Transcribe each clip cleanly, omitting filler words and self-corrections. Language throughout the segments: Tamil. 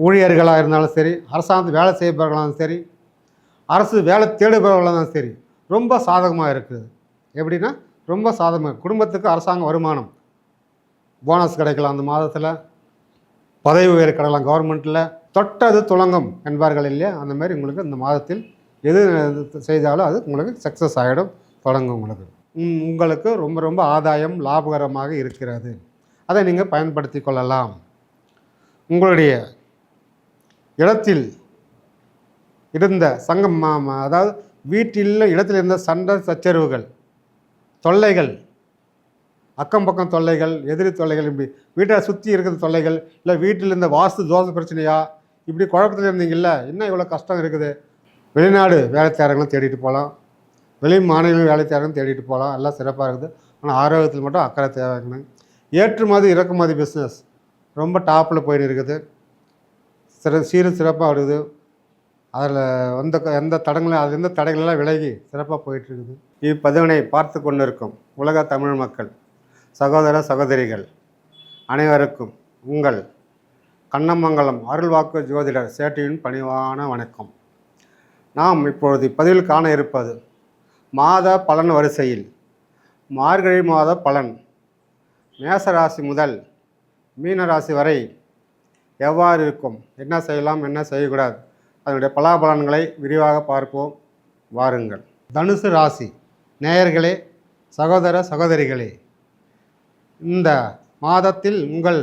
ஊழியர்களாக இருந்தாலும் சரி, அரசாங்கத்தில் வேலை செய்பவர்களாலும் சரி, அரசு வேலை தேடுபவர்களாலும் சரி, ரொம்ப சாதகமாக இருக்குது. எப்படின்னா ரொம்ப சாதகமாக குடும்பத்துக்கு அரசாங்க வருமானம், போனஸ் கிடைக்கலாம் அந்த மாதத்தில், பதவி உயர் கிடைக்கலாம் கவர்மெண்ட்டில், தொட்டது துலங்கம் என்பார்கள் இல்லையா, அந்த மாதிரி உங்களுக்கு இந்த மாதத்தில் எது செய்தாலும் அது உங்களுக்கு சக்ஸஸ் ஆகிடும், தொடங்கும். உங்களுக்கு ரொம்ப ரொம்ப ஆதாயம் லாபகரமாக இருக்கிறது. அதை நீங்கள் பயன்படுத்தி கொள்ளலாம். உங்களுடைய இடத்தில் இருந்த சங்கம், அதாவது வீட்டில் இடத்தில் இருந்த சண்டை சச்சரவுகள், தொல்லைகள், அக்கம் பக்கம் தொல்லைகள், எதிரி தொல்லைகள், இப்படி வீட்டை சுற்றி இருக்கிற தொல்லைகள், இல்லை வீட்டில் இருந்த வாஸ்து தோச பிரச்சனையா, இப்படி குழப்பத்தில் இருந்தீங்கல்ல, இன்னும் இவ்வளோ கஷ்டம் இருக்குது. வெளிநாடு வேலை தேடுறவங்களும் தேடிட்டு போகலாம், வெளி மாநில வேலை தேடுறவங்களும் தேடிட்டு போகலாம், எல்லாம் சிறப்பாக இருக்குது. ஆனால் ஆரோக்கியத்தில் மட்டும் அக்கறை தேவைங்க. ஏற்றுமதி இறக்குமதி பிஸ்னஸ் ரொம்ப டாப்பில் போயின்னு இருக்குது, சிறப்பாக இருக்குது. அதில் எந்த தடங்களும் அது எந்த தடைகளெல்லாம் விலகி சிறப்பாக போயிட்டுருக்குது. இப்பதிவினை பார்த்து கொண்டு இருக்கும் உலக தமிழ் மக்கள் சகோதர சகோதரிகள் அனைவருக்கும் உங்கள் கண்ணமங்கலம் அருள்வாக்கு ஜோதிடர் சேட்டியின் பணிவான வணக்கம். நாம் இப்பொழுது இப்பதிவில் காண இருப்பது மாத பலன் வரிசையில் மார்கழி மாத பலன், மேசராசி முதல் மீனராசி வரை எவ்வாறு இருக்கும், என்ன செய்யலாம், என்ன செய்யக்கூடாது, அதனுடைய பலாபலன்களை விரிவாக பார்ப்போம். வாருங்கள். தனுசு ராசி நேயர்களே, சகோதர சகோதரிகளே, இந்த மாதத்தில் உங்கள்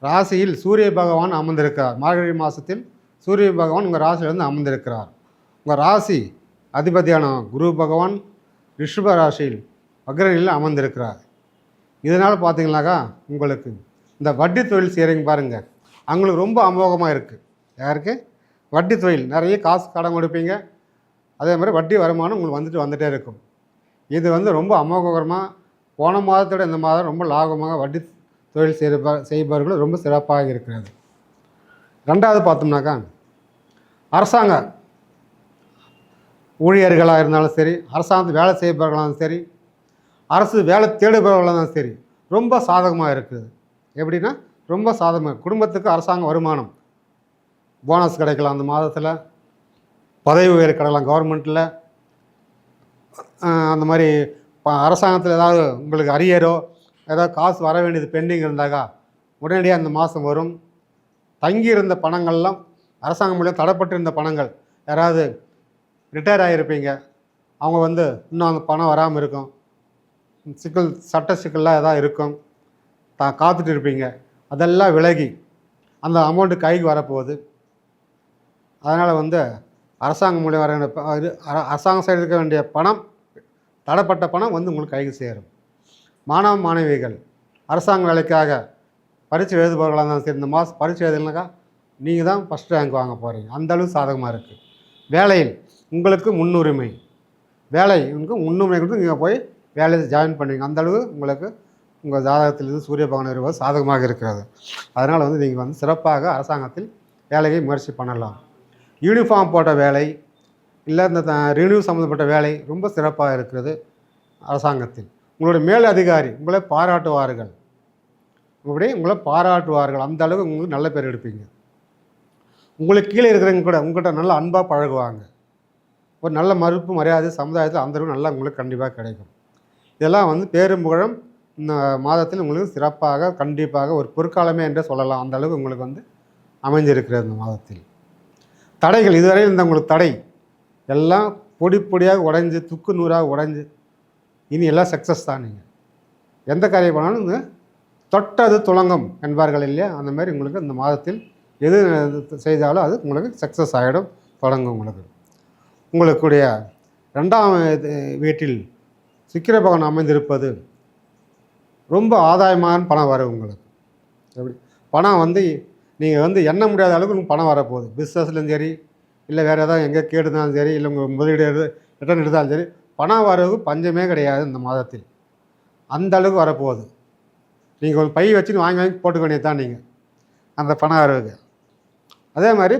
ராசியில் சூரிய பகவான் அமர்ந்திருக்கிறார். மார்கழி மாதத்தில் சூரிய பகவான் உங்கள் ராசியிலிருந்து அமர்ந்திருக்கிறார். உங்கள் ராசி அதிபதியான குரு பகவான் ரிஷப ராசியில் வக்ரநிலையில் அமர்ந்திருக்கிறார். இதனால் பார்த்தீங்கன்னாக்கா உங்களுக்கு இந்த வட்டி தொழில் செய்கிறீங்க பாருங்கள், அவங்களுக்கு ரொம்ப அமோகமாக இருக்குது. யாருக்கு? வட்டி தொழில், நிறைய காசு கடன் கொடுப்பீங்க, அதே மாதிரி வட்டி வருமானம் உங்களுக்கு வந்துகிட்டே இருக்கும். இது ரொம்ப அமோககரமாக, போன மாதத்தோட இந்த மாதம் ரொம்ப லாபமாக வட்டி தொழில் செய்பவர்கள் ரொம்ப சிறப்பாக இருக்கிறது. ரெண்டாவது பார்த்தோம்னாக்கா அரசாங்க ஊழியர்களாக இருந்தாலும் சரி, அரசாங்கத்தில் வேலை செய்பவர்களாலும் சரி, அரசு வேலை தேடுபவர்களாலும் சரி, ரொம்ப சாதகமாக இருக்குது. எப்படின்னா ரொம்ப சாதகமாக குடும்பத்துக்கு அரசாங்க வருமானம், போனஸ் கிடைக்கலாம் அந்த மாதத்தில், பதவி உயர் கிடைக்கலாம் கவர்மெண்ட்டில், அந்த மாதிரி அரசாங்கத்தில் ஏதாவது உங்களுக்கு அரியரோ ஏதாவது காசு வர வேண்டியது பெண்டிங் இருந்தாக்கா உடனடியாக அந்த மாதம் வரும். தங்கியிருந்த பணங்கள்லாம் அரசாங்கம் மூலியம் தடைப்பட்டிருந்த பணங்கள், யாராவது ரிட்டையர் ஆகியிருப்பீங்க, அவங்க இன்னும் அந்த பணம் வராமல் இருக்கும், சட்ட சிக்கல்லாம் எதாவது இருக்கும், காத்துட்டு இருப்பீங்க, அதெல்லாம் விலகி அந்த அமௌண்ட்டு கைக்கு வரப்போகுது. அதனால் அரசாங்கம் மூலியம் வர வேண்டிய அரசாங்கம் சைடு இருக்க வேண்டிய பணம், தடைப்பட்ட பணம் உங்களுக்கு கைக்கு சேரும். மாணவ மாணவிகள் அரசாங்க வேலைக்காக பரீட்சை எழுதுபவர்களாக இருந்தாலும் சரி, இந்த மாதம் பரீட்சை எழுதுனாக்கா நீங்கள் தான் ஃபஸ்ட் ரேங்க் வாங்க போகிறீங்க, அந்தளவுக்கு சாதகமாக இருக்குது. வேலையில் உங்களுக்கு முன்னுரிமை, முன்னுரிமை கொடுத்து நீங்கள் போய் வேலையை ஜாயின் பண்ணுவீங்க, அந்தளவு உங்களுக்கு உங்கள் ஜாதகத்திலிருந்து சூரிய பகவான் வருவது சாதகமாக இருக்கிறது. அதனால் நீங்கள் சிறப்பாக அரசாங்கத்தில் வேலையை முயற்சி பண்ணலாம். யூனிஃபார்ம் போட்ட வேலை, இல்லை இந்த ரினியூ சம்மந்தப்பட்ட வேலை ரொம்ப சிறப்பாக இருக்கிறது. அரசாங்கத்தில் உங்களுடைய மேல் அதிகாரி உங்களை பாராட்டுவார்கள், அந்த அளவு உங்களுக்கு நல்ல பேர் எடுப்பீங்க. உங்களுக்கு கீழே இருக்கிறவங்க கூட உங்கள்கிட்ட நல்லா அன்பாக பழகுவாங்க. ஒரு நல்ல மதிப்பு மரியாதை சமுதாயத்தில் அந்த அளவு நல்லா உங்களுக்கு கண்டிப்பாக கிடைக்கும். இதெல்லாம் பேரும் புகழும் இந்த மாதத்தில் உங்களுக்கு சிறப்பாக கண்டிப்பாக ஒரு பொற்காலமே என்றே சொல்லலாம். அந்த அளவுக்கு உங்களுக்கு அமைஞ்சிருக்கிறது. இந்த மாதத்தில் தடைகள், இதுவரை உங்களுக்கு தடை எல்லாம் பொடி பொடியாக உடைஞ்சு, துக்கு நூறாக உடைஞ்சு, இனி எல்லாம் சக்ஸஸ் தான். நீங்கள் எந்த காரியம் பண்ணாலும் தொட்டது துலங்கம் என்பார்கள் இல்லையா, அந்த மாதிரி உங்களுக்கு இந்த மாதத்தில் எது செய்தாலும் அது உங்களுக்கு சக்ஸஸ் ஆகிடும், தொடங்கும். உங்களுடைய 2ஆம் வீட்டில் சுக்கிர பகவான் அமைந்திருப்பது ரொம்ப ஆதாயமான பணம் வரும் உங்களுக்கு. எப்படி பணம் நீங்கள் எண்ண முடியாத அளவுக்கு உங்களுக்கு பணம் வரப்போகுது. பிஸ்னஸ்லையும் சரி, இல்லை வேறு ஏதாவது எங்கே கேட்டுனாலும் சரி, இல்லை உங்கள் முதலீடு ரிட்டர்ன் எடுத்தாலும் சரி, பணம் வரவு பஞ்சமே கிடையாது இந்த மாதத்தில். அந்த அளவுக்கு வரப்போகுது. நீங்கள் ஒரு பை வச்சுன்னு வாங்கி போட்டுக்க வேண்டியது தான் நீங்கள் அந்த பணம் வரவுக்கு. அதே மாதிரி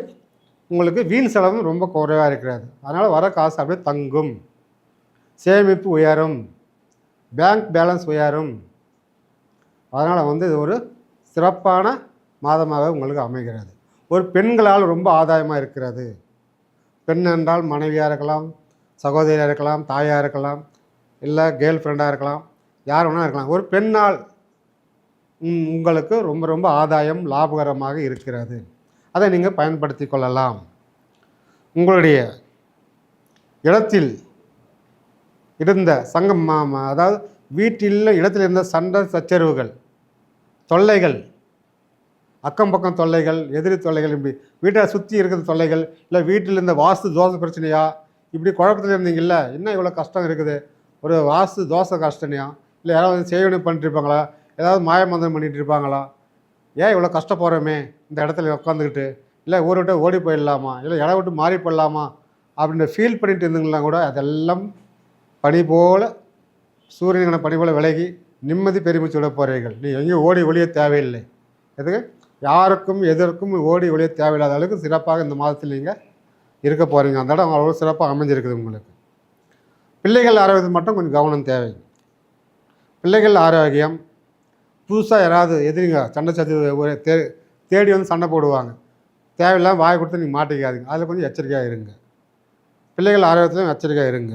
உங்களுக்கு வீண் செலவும் ரொம்ப குறைவாக இருக்கிறது. அதனால் வர காசு அப்படியே தங்கும், சேமிப்பு உயரும், பேங்க் பேலன்ஸ் உயரும். அதனால் இது ஒரு சிறப்பான மாதமாக உங்களுக்கு அமைகிறது. ஒரு பெண்களால் ரொம்ப ஆதாயமாக இருக்கிறது. பெண் என்றால் மனைவியாக இருக்கலாம், சகோதரியாக இருக்கலாம், தாயாக இருக்கலாம், இல்லை கேர்ள் ஃப்ரெண்டாக இருக்கலாம், யார் வேணால் இருக்கலாம். ஒரு பெண்ணால் உங்களுக்கு ரொம்ப ரொம்ப ஆதாயம் லாபகரமாக இருக்கிறது. அதை நீங்கள் பயன்படுத்தி கொள்ளலாம். உங்களுடைய இடத்தில் இருந்த சங்கம் அதாவது வீட்டில் இடத்தில் இருந்த சண்டை சச்சரவுகள், தொல்லைகள், அக்கம் பக்கம் தொல்லைகள், எதிரி தொல்லைகள், இப்படி வீட்டை சுற்றி இருக்கிற தொல்லைகள், இல்லை வீட்டில் இருந்த வாஸ்து தோசை பிரச்சனையா, இப்படி குழப்பத்தில் இருந்தீங்கல்ல, என்ன இவ்வளோ கஷ்டம் இருக்குது, ஒரு வாஸ்து தோசை கஷ்டனையா, இல்லை யாராவது செய்வனை பண்ணிட்டுருப்பாங்களா, ஏதாவது மாயமந்திரம் பண்ணிகிட்டு இருப்பாங்களா, ஏன் இவ்வளோ கஷ்டப்படுறோமே இந்த இடத்துல உட்காந்துக்கிட்டு, இல்லை ஊரை விட்டு ஓடி போயிடலாமா, இல்லை இடம் விட்டு மாறி போயிடலாமா அப்படின்னு ஃபீல் பண்ணிட்டு இருந்தீங்களா கூட அதெல்லாம் பனி போல் சூரியனை பனி போல் விலகி நிம்மதி பெருமிச்சு விட போகிறீர்கள். நீ எங்கேயும் ஓடி ஒளிய தேவையில்லை. எதுக்கு யாருக்கும் எதற்கும் ஓடி ஒளிய தேவையில்லாத அளவுக்கு சிறப்பாக இந்த மாதத்தில் நீங்கள் இருக்க போகிறீங்க. அந்த இடம் அவ்வளோ சிறப்பாக அமைஞ்சிருக்குது உங்களுக்கு. பிள்ளைகள் ஆரோக்கியத்தில் மட்டும் கொஞ்சம் கவனம் தேவை. பிள்ளைகள் ஆரோக்கியம், புதுசாக யாராவது எதிரிங்க சண்டை சத்து தேடி வந்து சண்டை போடுவாங்க, தேவையில்லாமல் வாய் கொடுத்து நீங்கள் மாட்டிக்காதீங்க. அதில் கொஞ்சம் எச்சரிக்கையாக இருங்க. பிள்ளைகள் ஆரோக்கியத்திலும் எச்சரிக்கையாக இருங்க.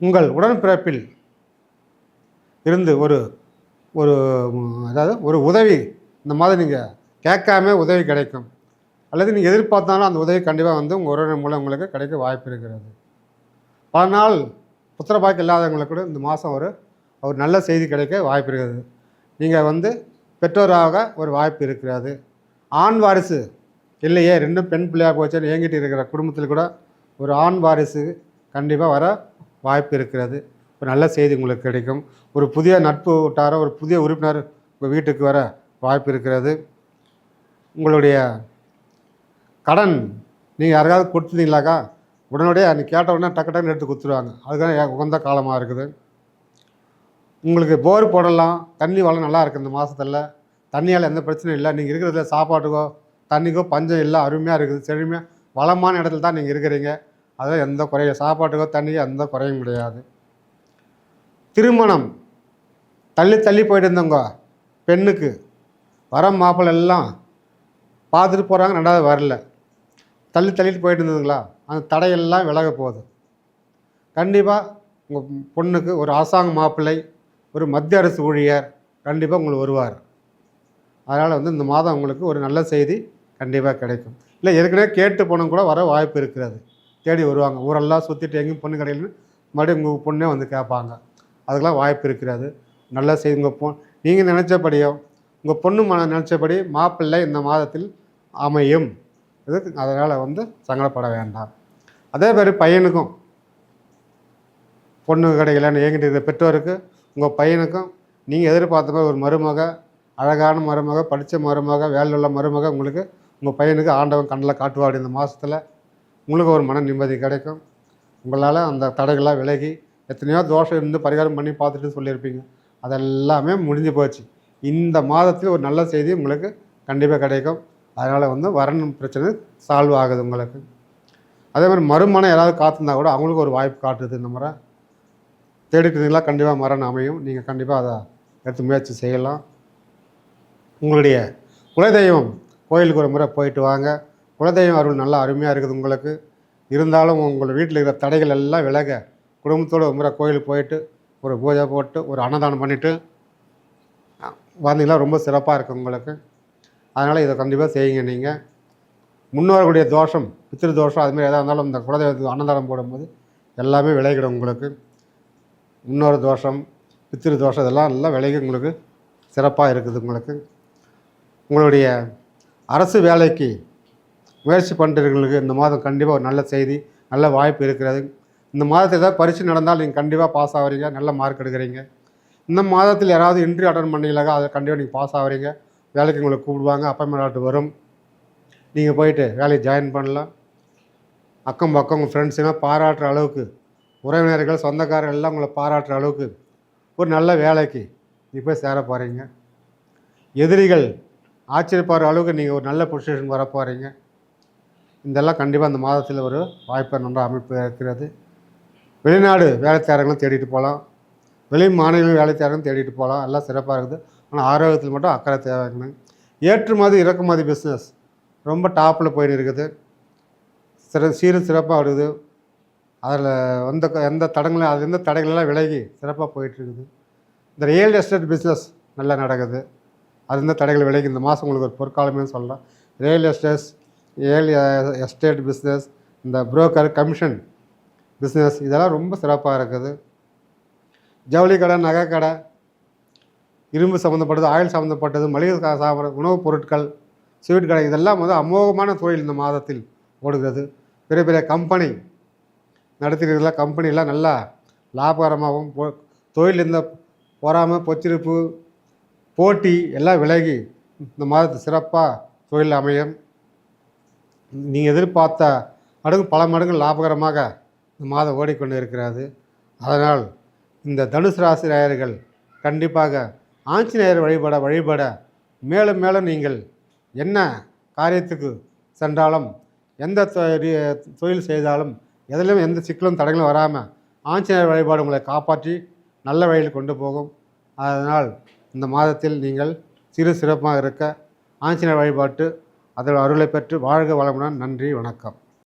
உங்கள் உடன்பிறப்பில் இருந்து ஒரு ஒரு அதாவது ஒரு உதவி இந்த மாதிரி நீங்கள் கேட்காம உதவி கிடைக்கும், அல்லது நீங்கள் எதிர்பார்த்தாலும் அந்த உதவி கண்டிப்பாக வந்து உங்கள் உறவினர் மூலம் உங்களுக்கு கிடைக்க வாய்ப்பு இருக்கிறது. பல நாள் புத்திரபாக்கியம் இல்லாதவங்களுக்கு கூட இந்த மாதம் ஒரு நல்ல செய்தி கிடைக்க வாய்ப்பு இருக்கிறது. நீங்கள் வந்து பெற்றோராக ஒரு வாய்ப்பு இருக்கிறது. ஆண் வாரிசு இல்லையே, ரெண்டும் பெண் பிள்ளையாக போச்சுன்னு ஏங்கிட்டு இருக்கிற குடும்பத்தில் கூட ஒரு ஆண் வாரிசு கண்டிப்பாக வர வாய்ப்பு இருக்கிறது. ஒரு நல்ல செய்தி உங்களுக்கு கிடைக்கும். ஒரு புதிய நட்பு வட்டாரம், ஒரு புதிய உறுப்பினர் உங்கள் வீட்டுக்கு வர வாய்ப்பு இருக்கிறது. உங்களுடைய கடன் நீங்கள் யாருக்காவது கொடுத்துருந்தீங்களாக்கா, உடனடியாக அன்றைக்கி கேட்ட உடனே டக்கு டக்குன்னு எடுத்து கொடுத்துருவாங்க. அதுக்கான உகந்த காலமாக இருக்குது. உங்களுக்கு போர் போடலாம், தண்ணி வளம் நல்லா இருக்குது இந்த மாதத்தில். தண்ணியால் எந்த பிரச்சனையும் இல்லை. நீங்கள் இருக்கிறதுல சாப்பாட்டுக்கோ தண்ணிக்கோ பஞ்சம் இல்லை, அருமையாக இருக்குது, செழுமையாக வளமான இடத்துல தான் நீங்கள் இருக்கிறீங்க. அதில் எந்த குறையும், சாப்பாட்டுக்கோ தண்ணிக்கோ எந்த குறையும் கிடையாது. திருமணம் தள்ளி தள்ளி போயிட்டு இருந்தவங்க பெண்ணுக்கு வர மாப்பிள்ளை எல்லாம் பார்த்துட்டு போகிறாங்க, ரெண்டாவது வரல, தள்ளிட்டு போயிட்டு இருந்ததுங்களா, அந்த தடையெல்லாம் விலக போகுது. கண்டிப்பாக உங்கள் பொண்ணுக்கு ஒரு அரசாங்க மாப்பிள்ளை, ஒரு மத்திய அரசு ஊழியர் கண்டிப்பாக உங்களுக்கு வருவார். அதனால் வந்து இந்த மாதம் உங்களுக்கு ஒரு நல்ல செய்தி கண்டிப்பாக கிடைக்கும். இல்லை ஏற்கனவே கேட்டு போனவங்க கூட வர வாய்ப்பு இருக்கிறது. தேடி வருவாங்க, ஊரெல்லாம் சுற்றிட்டு எங்கேயும் பொண்ணு கிடைக்கலன்னு மறுபடியும் உங்கள் பொண்ணே வந்து கேட்பாங்க. அதுக்கெல்லாம் வாய்ப்பு இருக்கிறது. நல்ல செய்தி. உங்கள் நீங்கள் நினச்சபடியோ உங்கள் பொண்ணு நினச்சபடி மாப்பிள்ளை இந்த மாதத்தில் அமையும். இது அதனால் வந்து சங்கடப்பட வேண்டாம். அதே மாதிரி பையனுக்கும் பொண்ணு கிடைக்கலன்னு ஏங்கிட்டு இருக்கிற பெற்றோருக்கு உங்கள் பையனுக்கும் நீங்கள் எதிர்பார்த்த மாதிரி ஒரு மருமக, அழகான மருமக, படித்த மருமக, வேலையில் உள்ள மருமக உங்களுக்கு உங்கள் பையனுக்கு ஆண்டவன் கண்ணில் காட்டுவாடு. இந்த மாதத்தில் உங்களுக்கு ஒரு மன நிம்மதி கிடைக்கும். உங்களால் அந்த தடைகள்லாம் விலகி, எத்தனையோ தோஷம் இருந்து பரிகாரம் பண்ணி பார்த்துட்டு சொல்லியிருப்பீங்க, அதெல்லாமே முடிஞ்சு போச்சு. இந்த மாதத்தில் ஒரு நல்ல செய்தி உங்களுக்கு கண்டிப்பாக கிடைக்கும். அதனால் வந்து வரணும் பிரச்சனை சால்வ் ஆகுது உங்களுக்கு. அதே மாதிரி மறுமணம் யாராவது காத்திருந்தா கூட அவங்களுக்கு ஒரு வாய்ப்பு காட்டுது. இந்த முறை தேடிட்டு இருந்தீங்களா, கண்டிப்பாக மரணம் அமையும். நீங்கள் கண்டிப்பாக அதை எடுத்து முயற்சி செய்யலாம். உங்களுடைய குலதெய்வம் கோயிலுக்கு ஒரு முறை போயிட்டு வாங்க. குலதெய்வம் அருள் நல்லா அருமையாக இருக்குது உங்களுக்கு. இருந்தாலும் உங்கள் வீட்டில் இருக்கிற தடைகள் எல்லாம் விலக குடும்பத்தோடு ஒரு முறை கோயிலுக்கு போயிட்டு ஒரு பூஜை போட்டு ஒரு அன்னதானம் பண்ணிவிட்டு வந்தீங்கன்னா ரொம்ப சிறப்பாக இருக்கும் உங்களுக்கு. அதனால் இதை கண்டிப்பாக செய்யுங்க. நீங்கள் முன்னோர்களுடைய தோஷம், பித்திரு தோஷம், அதுமாதிரி எதாக இருந்தாலும் இந்த குலதெய்வத்துக்கு அன்னதானம் போடும்போது எல்லாமே விலகிடும் உங்களுக்கு. முன்னோர் தோஷம், பித்திரு தோஷம் இதெல்லாம் எல்லாம் விலகி உங்களுக்கு சிறப்பாக இருக்குது உங்களுக்கு. உங்களுடைய அரசு வேலைக்கு முயற்சி பண்ணுறவங்களுக்கு இந்த மாதம் கண்டிப்பாக ஒரு நல்ல செய்தி, நல்ல வாய்ப்பு இருக்கிறது. இந்த மாதத்தில் ஏதாவது பரீட்சை நடந்தால் நீங்கள் கண்டிப்பாக பாஸ் ஆகிறீங்க, நல்ல மார்க் எடுக்கிறீங்க. இந்த மாதத்தில் யாராவது இன்டர்வியூ அட்டன் பண்ணீங்களாக்கா, அதை கண்டிப்பாக நீங்கள் பாஸ் ஆகிறீங்க. வேலைக்கு உங்களை கூப்பிடுவாங்க, அப்பாயின்மெண்ட் ஆர்டர் வரும், நீங்கள் போயிட்டு வேலையை ஜாயின் பண்ணலாம். அக்கம் பக்கம் உங்கள் ஃப்ரெண்ட்ஸுலாம் பாராட்டுற அளவுக்கு, உறவினர்கள் சொந்தக்காரர்கள் எல்லாம் உங்களை பாராட்டுற அளவுக்கு ஒரு நல்ல வேலைக்கு நீங்கள் போய் சேர போகிறீங்க. எதிரிகள் ஆச்சரியப்படுற அளவுக்கு நீங்கள் ஒரு நல்ல பொசிஷன் வர போகிறீங்க. இதெல்லாம் கண்டிப்பாக அந்த மாதத்தில் ஒரு வாய்ப்பு நல்ல அமைப்பு இருக்கிறது. வெளிநாடு வேலை தேடுறவங்களும் தேடிட்டு போகலாம், வெளி மாநில வேலை தேடுறவங்களும் தேடிட்டு போகலாம். எல்லாம் சிறப்பாக இருக்குது. ஆனால் ஆரோக்கியத்தில் மட்டும் அக்கறை தேவைங்க. ஏற்றுமதி இறக்குமதி பிஸ்னஸ் ரொம்ப டாப்பில் போயின்னு இருக்குது. சீரும் சிறப்பாக வருது. அதில் எந்த தடங்களும் அது எந்த தடைகளெல்லாம் விலகி சிறப்பாக போயிட்டுருக்குது. இந்த ரியல் எஸ்டேட் பிஸ்னஸ் நல்லா நடக்குது. அது எந்த தடைகள் விலகி இந்த மாதம் உங்களுக்கு ஒரு பொற்காலமே சொல்லலாம். ரியல் எஸ்டேட் பிஸ்னஸ், இந்த புரோக்கர் கமிஷன் பிஸ்னஸ் இதெல்லாம் ரொம்ப சிறப்பாக இருக்குது. ஜவுளி கடை, நகை கடை, இரும்பு சம்மந்தப்பட்டது, ஆயில் சம்மந்தப்பட்டது, மளிகை உணவுப் பொருட்கள், ஸ்வீட் கடை இதெல்லாம் அமோகமான தொழில் இந்த மாதத்தில் ஓடுகிறது. பெரிய பெரிய கம்பெனி நடத்திருக்கிறதுல கம்பெனிலாம் நல்லா லாபகரமாகவும் தொழில் இந்த பொறாமை, பொச்சிருப்பு, போட்டி எல்லாம் விலகி இந்த மாதத்து சிறப்பாக தொழில் அமையும். நீங்கள் எதிர்பார்த்த மடங்கு பல மடங்கு லாபகரமாக இந்த மாதம் ஓடிக்கொண்டு இருக்கிறது. அதனால் இந்த தனுசு ராசி நேயர்கள் கண்டிப்பாக ஆஞ்சநேயர் வழிபட மேலும் மேலும் நீங்கள் என்ன காரியத்துக்கு சென்றாலும், எந்த தொழில் செய்தாலும், எதிலும் எந்த சிக்கலும் தடைகளும் வராமல் ஆஞ்சநேயர் வழிபாடு உங்களை காப்பாற்றி நல்ல வழியில் கொண்டு போகும். அதனால் இந்த மாதத்தில் நீங்கள் சிறப்பாக இருக்க ஆஞ்சநேயர் வழிபாட்டு அதில் அருளை பெற்று வாழ்க வளமுடன். நன்றி, வணக்கம்.